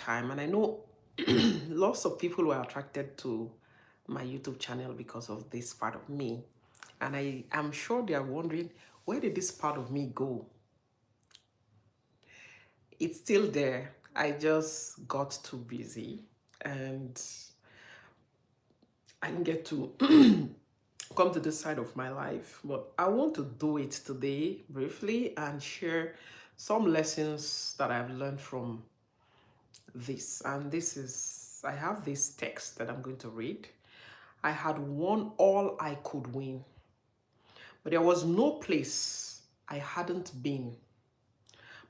time, and I know lots of people were attracted to my YouTube channel because of this part of me. And I am sure they are wondering, where did this part of me go? It's still there. I just got too busy and I didn't get to come to this side of my life. But I want to do it today briefly and share some lessons that I've learned from this. And this is, I have this text that I'm going to read. I had won all I could win, but there was no place I hadn't been.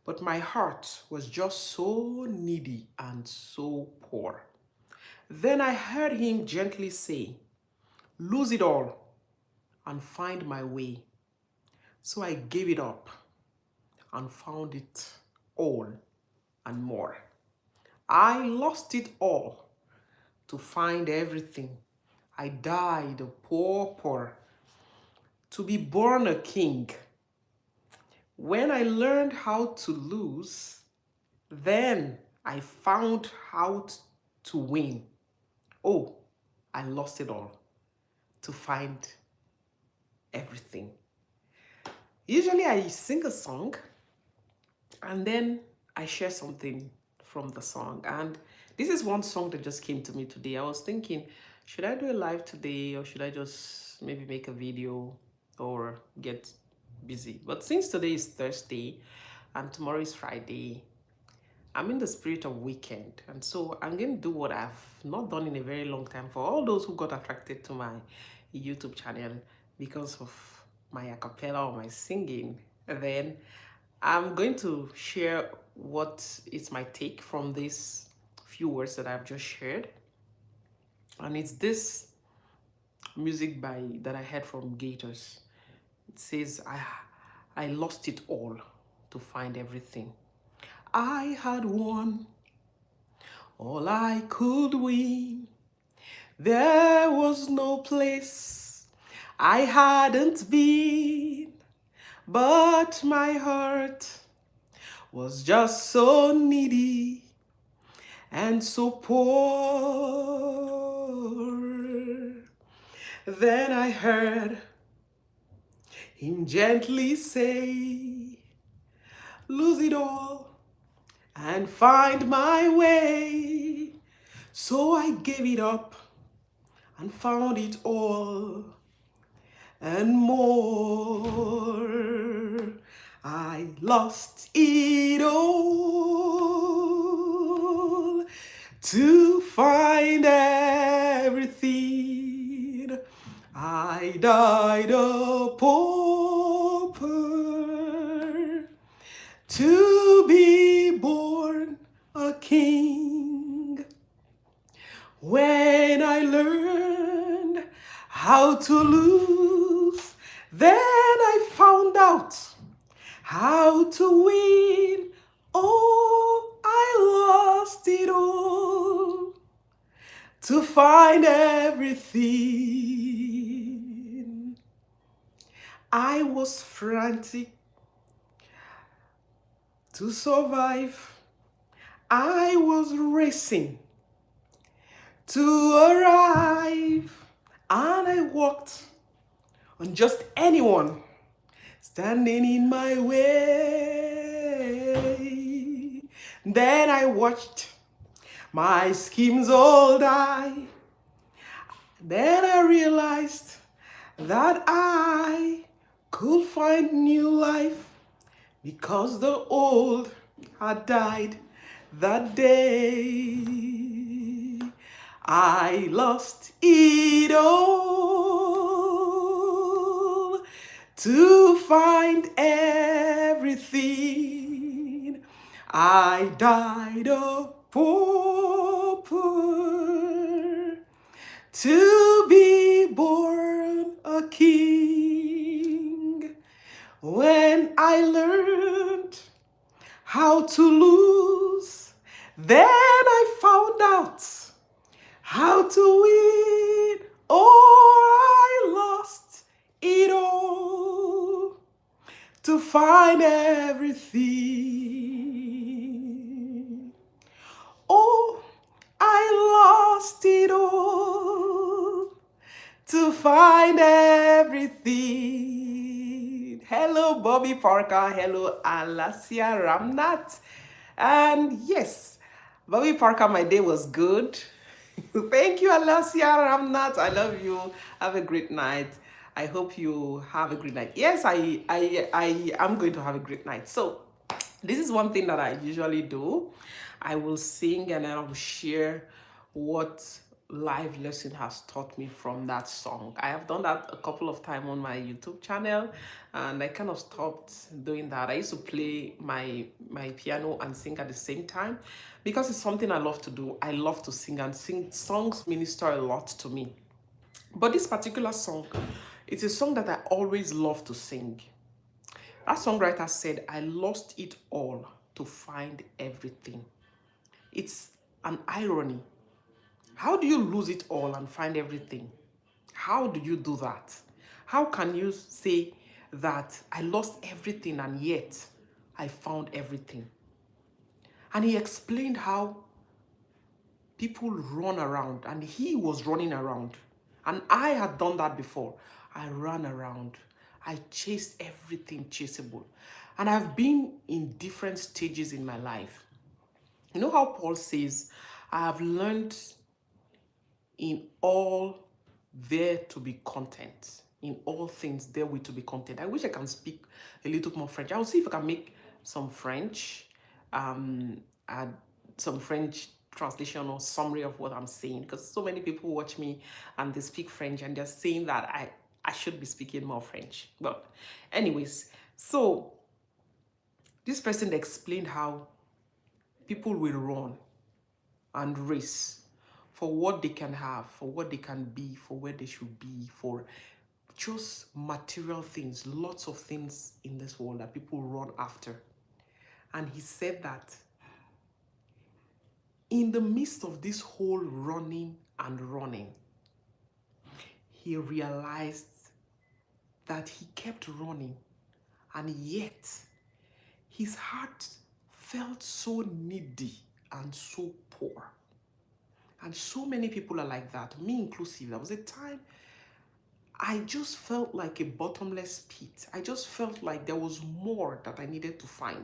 But my heart was just so needy and so poor. Then I heard him gently say, lose it all and find my way. So I gave it up and found it all and more. I lost it all to find everything. I died a pauper to be born a king. When I learned how to lose, then I found how to win. Oh, I lost it all to find everything. Usually I sing a song and then I share something from the song. And this is one song that just came to me today. I was thinking, should I do a live today or should I just maybe make a video or get busy? But since today is Thursday and tomorrow is Friday, I'm in the spirit of weekend. And so I'm going to do what I've not done in a very long time for all those who got attracted to my YouTube channel because of my a cappella or my singing. And then I'm going to share what is my take from these few words that I've just shared. And it's this music that I heard from Gators. It says, I lost it all to find everything. I had won all I could win. There was no place I hadn't been, but my heart was just so needy and so poor. Then I heard him gently say, lose it all and find my way. So I gave it up and found it all and more. I lost it all to find everything. I died a pauper to be born a king. When I learned how to lose, then I found out how to win. Oh, I lost it all to find everything. I was frantic to survive. I was racing to arrive, and I walked on just anyone standing in my way. Then I watched my schemes all die. Then I realized that I could find new life because the old had died that day. I lost it all to find everything. I died a pauper to be born a king. When I learned how to lose, then I found out how to win. Oh, I lost it all to find everything. Oh, find everything. Hello, Bobby Parker. Hello, Alasia Ramnat. And yes, Bobby Parker, my day was good. Thank you, Alasia Ramnat. I love you. Have a great night. I hope you have a great night. Yes, I am going to have a great night. So this is one thing that I usually do. I will sing and I will share what live lesson has taught me from that song. I have done that a couple of times on my YouTube channel, and I kind of stopped doing that. I used to play my piano and sing at the same time because it's something I love to do. I love to sing, and sing songs minister a lot to me. But this particular song, it's a song that I always love to sing. That songwriter said, I lost it all to find everything. It's an irony. How do you lose it all and find everything? How do you do that? How can you say that I lost everything and yet I found everything? And he explained how people run around, and he was running around. And I had done that before. I ran around. I chased everything chaseable. And I've been in different stages in my life. You know how Paul says, I have learned in all there to be content. In all things there we to be content. I wish I can speak a little more French. I'll see if I can make some French, add some French translation or summary of what I'm saying, because so many people watch me and they speak French and they're saying that I should be speaking more French. But anyways, so this person explained how people will run and race for what they can have, for what they can be, for where they should be, for just material things, lots of things in this world that people run after. And he said that in the midst of this whole running and running, he realized that he kept running, and yet his heart felt so needy and so poor. And so many people are like that, me inclusive. There was a time I just felt like a bottomless pit. I just felt like there was more that I needed to find.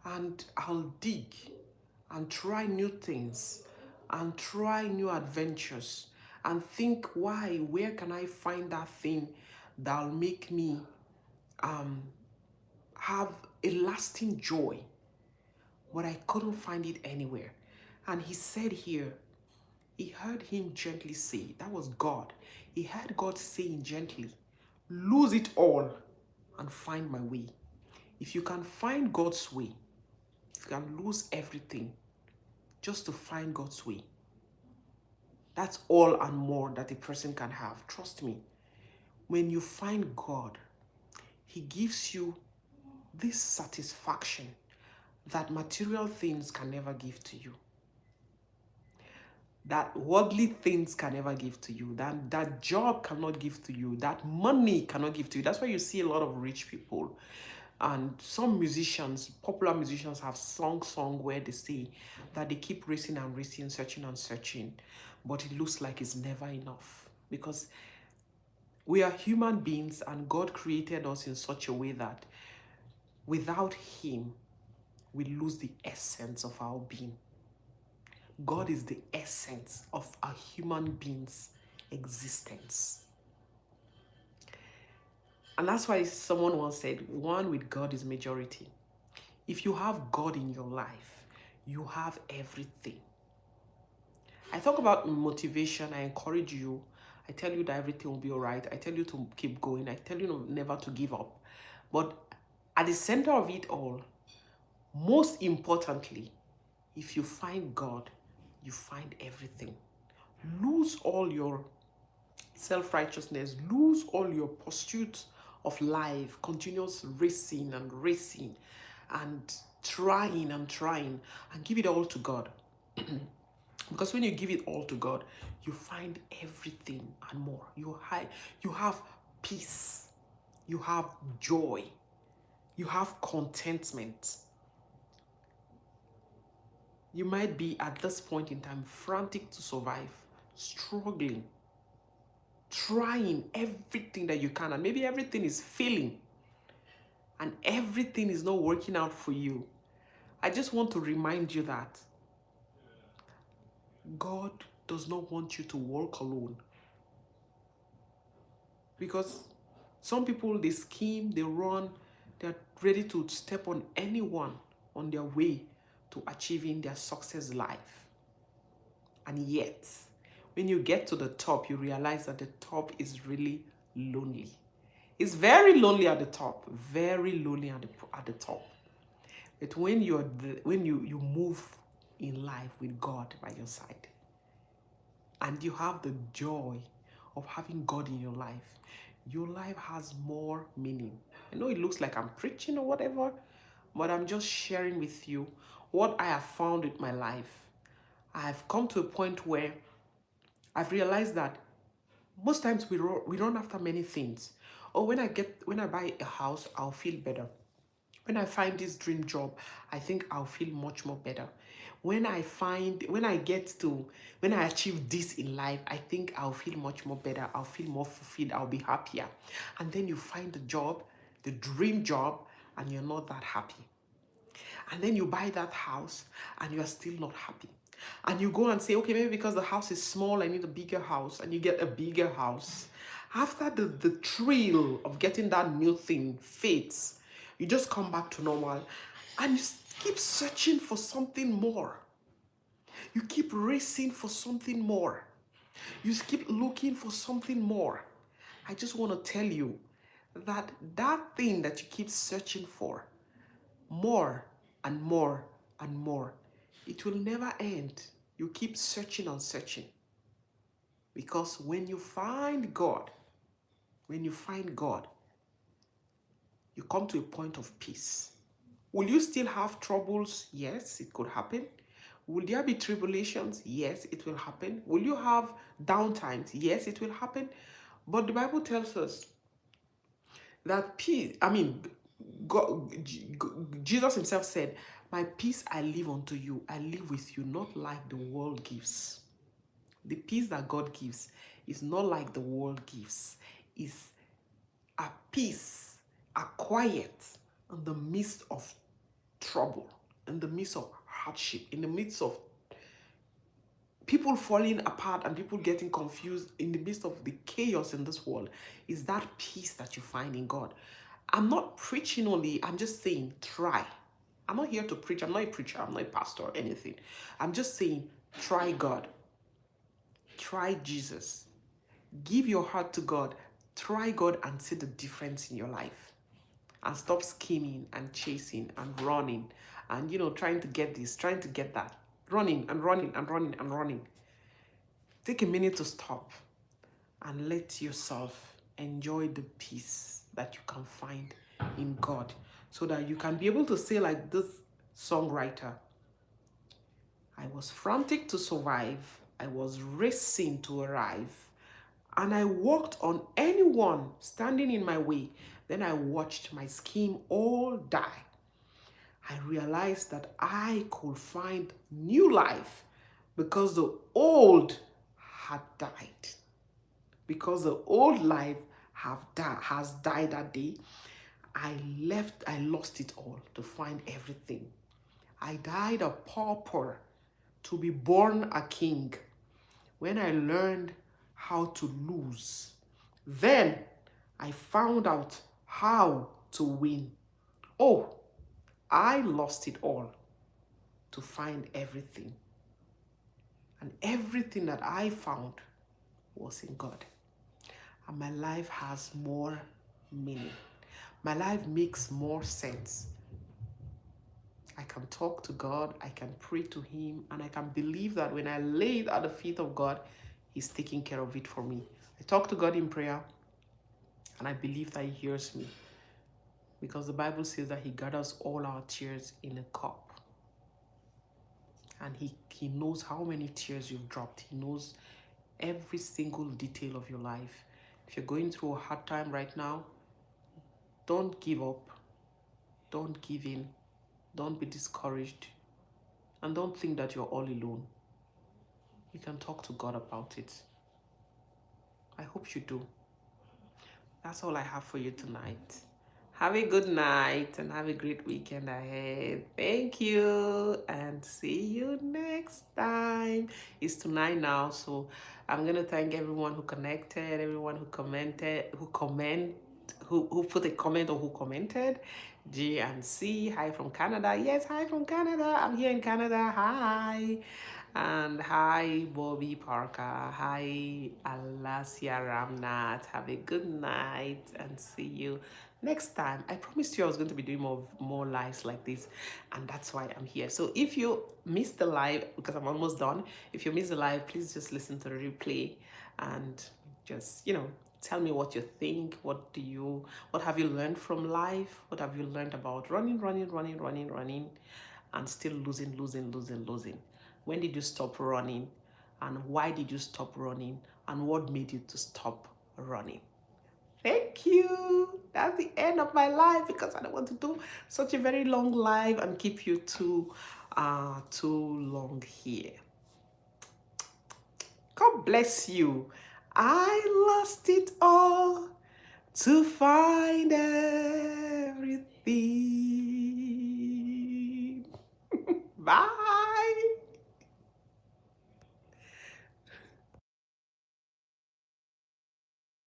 And I'll dig and try new things and try new adventures and think, where can I find that thing that'll make me have a lasting joy? But I couldn't find it anywhere. And he said here, he heard him gently say, that was God. He heard God saying gently, lose it all and find my way. If you can find God's way, if you can lose everything just to find God's way, that's all and more that a person can have. Trust me. When you find God, he gives you this satisfaction that material things can never give to you, that worldly things can never give to you, that job cannot give to you, that money cannot give to you. That's why you see a lot of rich people. And some musicians, popular musicians, have song where they say that they keep racing and racing, searching and searching, but it looks like it's never enough, because we are human beings and God created us in such a way that without him, we lose the essence of our being. God is the essence of a human being's existence. And that's why someone once said, one with God is majority. If you have God in your life, you have everything. I talk about motivation. I encourage you. I tell you that everything will be all right. I tell you to keep going. I tell you never to give up. But at the center of it all, most importantly, if you find God, you find everything. Lose all your self-righteousness, lose all your pursuit of life, continuous racing and trying and give it all to God. Because when you give it all to God, you find everything and more. You have peace, you have joy, you have contentment. You might be at this point in time frantic to survive, struggling. trying everything that you can, and maybe everything is failing and everything is not working out for you, I just want to remind you that God does not want you to walk alone. Because some people, they scheme, they run, they're ready to step on anyone on their way to achieving their success life. And yet, when you get to the top, you realize that the top is really lonely. It's very lonely at the top, very lonely at the top. But when you move in life with God by your side, and you have the joy of having God in your life has more meaning. I know it looks like I'm preaching or whatever, but I'm just sharing with you what I have found with my life. I have come to a point where I've realized that most times we run after many things. Or when I buy a house, I'll feel better. When I find this dream job, I think I'll feel much more better. When I achieve this in life, I think I'll feel much more better. I'll feel more fulfilled. I'll be happier. And then you find the job, the dream job, and you're not that happy. And then you buy that house and you are still not happy. And you go and say, okay, maybe because the house is small, I need a bigger house. And you get a bigger house. After the thrill of getting that new thing fades, you just come back to normal and you keep searching for something more. You keep racing for something more. You keep looking for something more. I just want to tell you that thing that you keep searching for, more and more and more, it will never end. You keep searching and searching. Because when you find God, you come to a point of peace. Will you still have troubles? Yes, it could happen. Will there be tribulations? Yes, it will happen. Will you have downtimes? Yes, it will happen. But the Bible tells us that peace, God, Jesus himself said, my peace I leave unto you. I live with you, not like the world gives. The peace that God gives is not like the world gives. It's a peace, a quiet in the midst of trouble, in the midst of hardship, in the midst of people falling apart and people getting confused, in the midst of the chaos in this world. Is that peace that you find in God. I'm not preaching only, I'm just saying try. I'm not here to preach. I'm not a preacher, I'm not a pastor or anything. I'm just saying try God. Try Jesus. Give your heart to God. Try God and see the difference in your life. And stop scheming and chasing and running and, trying to get this, trying to get that. Running and running and running and running. Take a minute to stop and let yourself enjoy the peace that you can find in God, so that you can be able to say like this songwriter, I was frantic to survive, I was racing to arrive, and I walked on anyone standing in my way. Then I watched my scheme all die. I realized that I could find new life because the old had died. Because the old life has died that day, I lost it all to find everything. I died a pauper to be born a king. When I learned how to lose, then I found out how to win. Oh, I lost it all to find everything. And everything that I found was in God. And my life has more meaning. My life makes more sense. I can talk to God, I can pray to him, and I can believe that when I lay it at the feet of God, he's taking care of it for me. I talk to God in prayer, and I believe that he hears me. Because the Bible says that he gathers all our tears in a cup. And he knows how many tears you've dropped. He knows every single detail of your life. If you're going through a hard time right now, don't give up. Don't give in. Don't be discouraged. And don't think that you're all alone. You can talk to God about it. I hope you do. That's all I have for you tonight. Have a good night and have a great weekend ahead. Thank you and see you next time. It's tonight now, so I'm gonna thank everyone who connected, everyone who commented, who put a comment or who commented. G and C, hi from Canada. Yes, hi from Canada. I'm here in Canada. Hi. And hi, Bobby Parker. Hi, Alasia Ramnat. Have a good night and see you next time. I promised you I was going to be doing more lives like this, and that's why I'm here. So if you missed the live, because I'm almost done, if you missed the live, please just listen to the replay and just, tell me what you think. What have you learned from life? What have you learned about running, and still losing? When did you stop running? And why did you stop running? And what made you to stop running? Thank you. That's the end of my life because I don't want to do such a very long live and keep you too long here. God bless you. I lost it all to find everything. Bye.